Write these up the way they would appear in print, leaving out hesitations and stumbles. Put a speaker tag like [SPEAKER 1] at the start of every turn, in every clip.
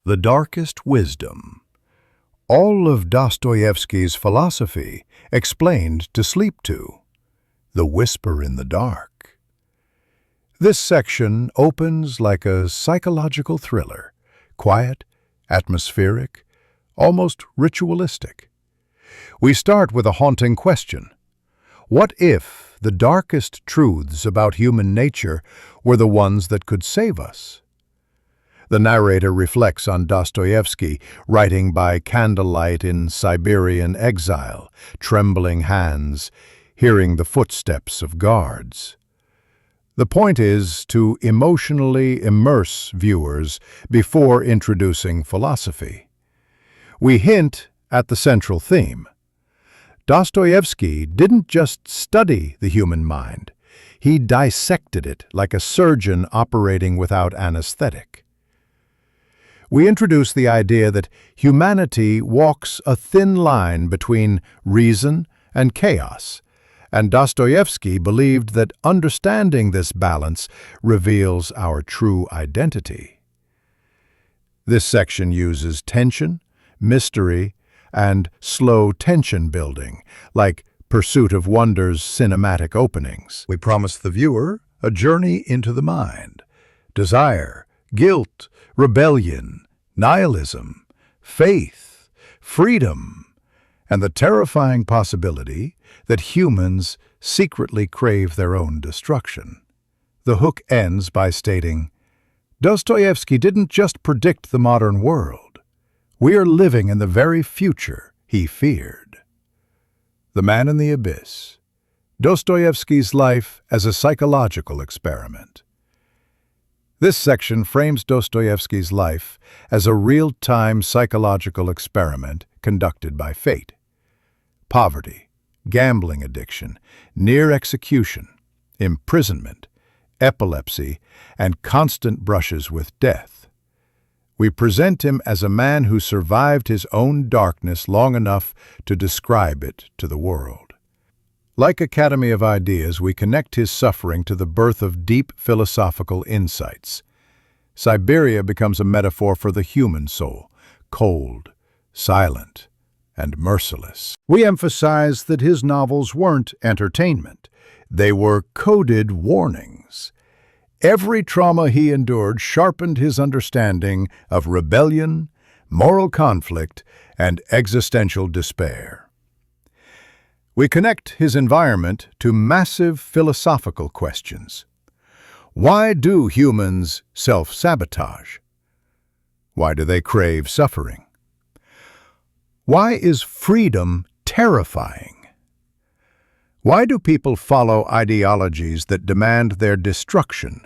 [SPEAKER 1] The darkest wisdom. All of Dostoevsky's philosophy explained to sleep to. The whisper in the dark. This section opens like a psychological thriller, quiet, atmospheric, almost ritualistic. We start with a haunting question. What if the darkest truths about human nature were the ones that could save us? The narrator reflects on Dostoevsky, writing by candlelight in Siberian exile, trembling hands, hearing the footsteps of guards. The point is to emotionally immerse viewers before introducing philosophy. We hint at the central theme. Dostoevsky didn't just study the human mind. He dissected it like a surgeon operating without anesthetic. We introduce the idea that humanity walks a thin line between reason and chaos, and Dostoevsky believed that understanding this balance reveals our true identity. This section uses tension, mystery, and slow tension building, like Pursuit of Wonder's cinematic openings. We promise the viewer a journey into the mind. Desire, guilt, rebellion, nihilism, faith, freedom, and the terrifying possibility that humans secretly crave their own destruction. The hook ends by stating, Dostoevsky didn't just predict the modern world. We are living in the very future he feared. The Man in the Abyss. Dostoevsky's life as a psychological experiment. This section frames Dostoevsky's life as a real-time psychological experiment conducted by fate. Poverty, gambling addiction, near execution, imprisonment, epilepsy, and constant brushes with death. We present him as a man who survived his own darkness long enough to describe it to the world. Like Academy of Ideas, we connect his suffering to the birth of deep philosophical insights. Siberia becomes a metaphor for the human soul, cold, silent, and merciless. We emphasize that his novels weren't entertainment. They were coded warnings. Every trauma he endured sharpened his understanding of rebellion, moral conflict, and existential despair. We connect his environment to massive philosophical questions. Why do humans self-sabotage? Why do they crave suffering? Why is freedom terrifying? Why do people follow ideologies that demand their destruction?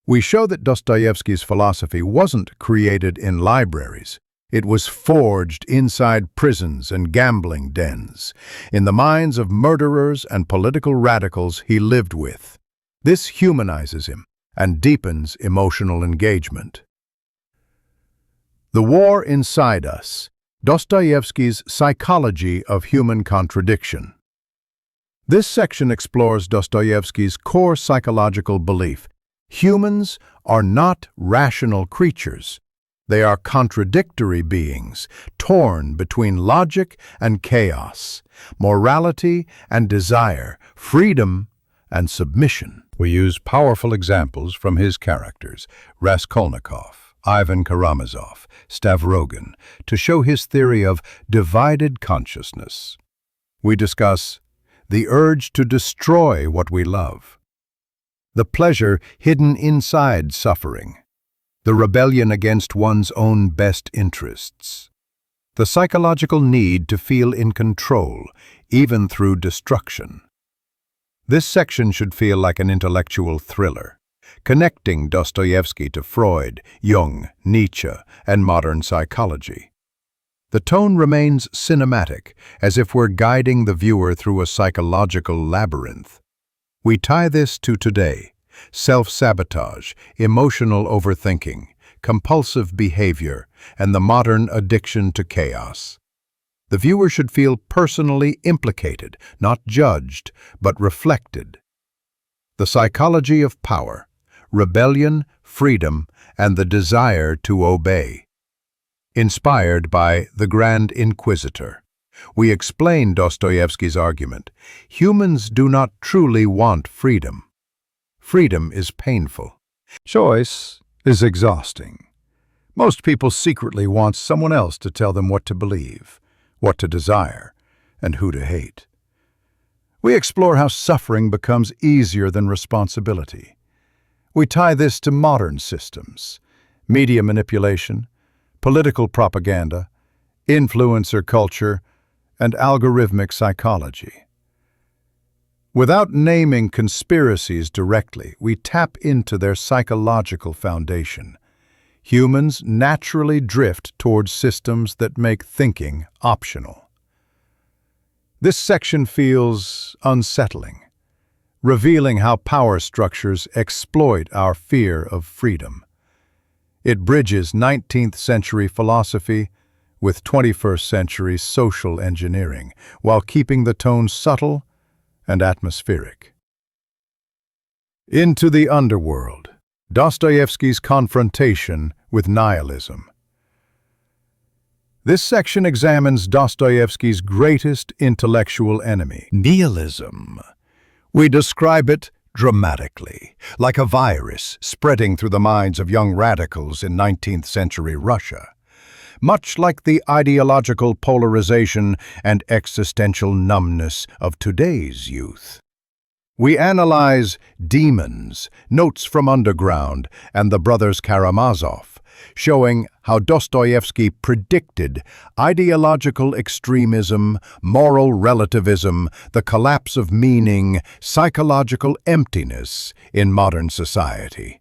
[SPEAKER 1] We show that Dostoevsky's philosophy wasn't created in libraries. It was forged inside prisons and gambling dens, in the minds of murderers and political radicals he lived with. This humanizes him and deepens emotional engagement. The War Inside Us. Dostoevsky's Psychology of Human Contradiction. This section explores Dostoevsky's core psychological belief. Humans are not rational creatures. They are contradictory beings, torn between logic and chaos, morality and desire, freedom and submission. We use powerful examples from his characters, Raskolnikov, Ivan Karamazov, Stavrogin, to show his theory of divided consciousness. We discuss the urge to destroy what we love, the pleasure hidden inside suffering, the rebellion against one's own best interests, the psychological need to feel in control, even through destruction. This section should feel like an intellectual thriller, connecting Dostoevsky to Freud, Jung, Nietzsche, and modern psychology. The tone remains cinematic, as if we're guiding the viewer through a psychological labyrinth. We tie this to today: self-sabotage, emotional overthinking, compulsive behavior, and the modern addiction to chaos. The viewer should feel personally implicated, not judged, but reflected. The psychology of power, rebellion, freedom, and the desire to obey. Inspired by The Grand Inquisitor, we explain Dostoevsky's argument. Humans do not truly want freedom. Freedom is painful. Choice is exhausting. Most people secretly want someone else to tell them what to believe, what to desire, and who to hate. We explore how suffering becomes easier than responsibility. We tie this to modern systems, media manipulation, political propaganda, influencer culture, and algorithmic psychology. Without naming conspiracies directly, we tap into their psychological foundation. Humans naturally drift towards systems that make thinking optional. This section feels unsettling, revealing how power structures exploit our fear of freedom. It bridges 19th century philosophy with 21st century social engineering, while keeping the tone subtle and atmospheric. Into the underworld, Dostoevsky's confrontation with nihilism. This section examines Dostoevsky's greatest intellectual enemy, nihilism. We describe it dramatically, like a virus spreading through the minds of young radicals in 19th century Russia. Much like the ideological polarization and existential numbness of today's youth. We analyze Demons, Notes from Underground, and the Brothers Karamazov, showing how Dostoevsky predicted ideological extremism, moral relativism, the collapse of meaning, psychological emptiness in modern society.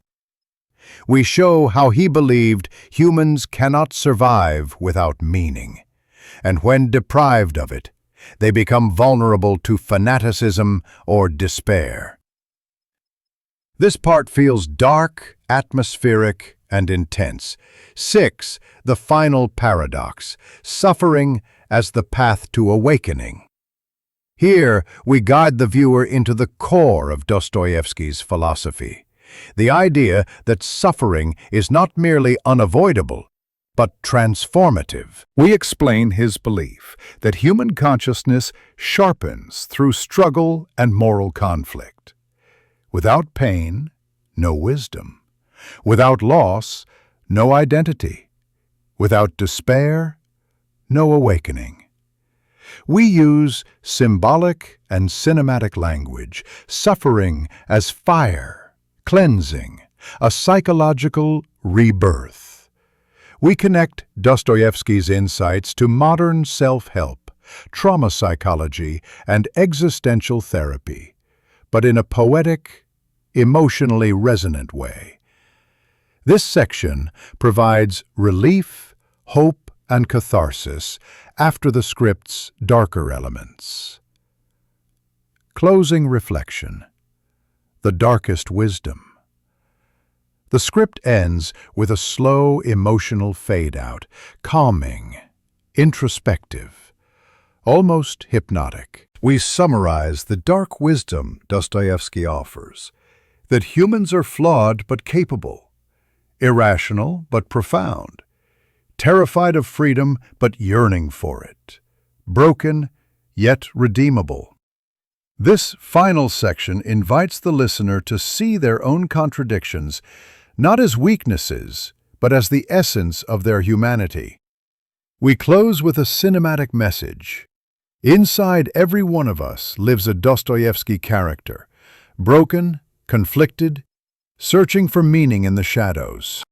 [SPEAKER 1] We show how he believed humans cannot survive without meaning, and when deprived of it, they become vulnerable to fanaticism or despair. This part feels dark, atmospheric, and intense. 6. The final paradox, suffering as the path to awakening. Here, we guide the viewer into the core of Dostoevsky's philosophy. The idea that suffering is not merely unavoidable, but transformative. We explain his belief that human consciousness sharpens through struggle and moral conflict. Without pain, no wisdom. Without loss, no identity. Without despair, no awakening. We use symbolic and cinematic language, suffering as fire, cleansing, a psychological rebirth. We connect Dostoevsky's insights to modern self-help, trauma psychology, and existential therapy, but in a poetic, emotionally resonant way. This section provides relief, hope, and catharsis after the script's darker elements. Closing reflection. The darkest wisdom. The script ends with a slow, emotional fade-out, calming, introspective, almost hypnotic. We summarize the dark wisdom Dostoevsky offers, that humans are flawed but capable, irrational but profound, terrified of freedom but yearning for it, broken yet redeemable. This final section invites the listener to see their own contradictions not as weaknesses, but as the essence of their humanity. We close with a cinematic message. Inside every one of us lives a Dostoevsky character, broken, conflicted, searching for meaning in the shadows.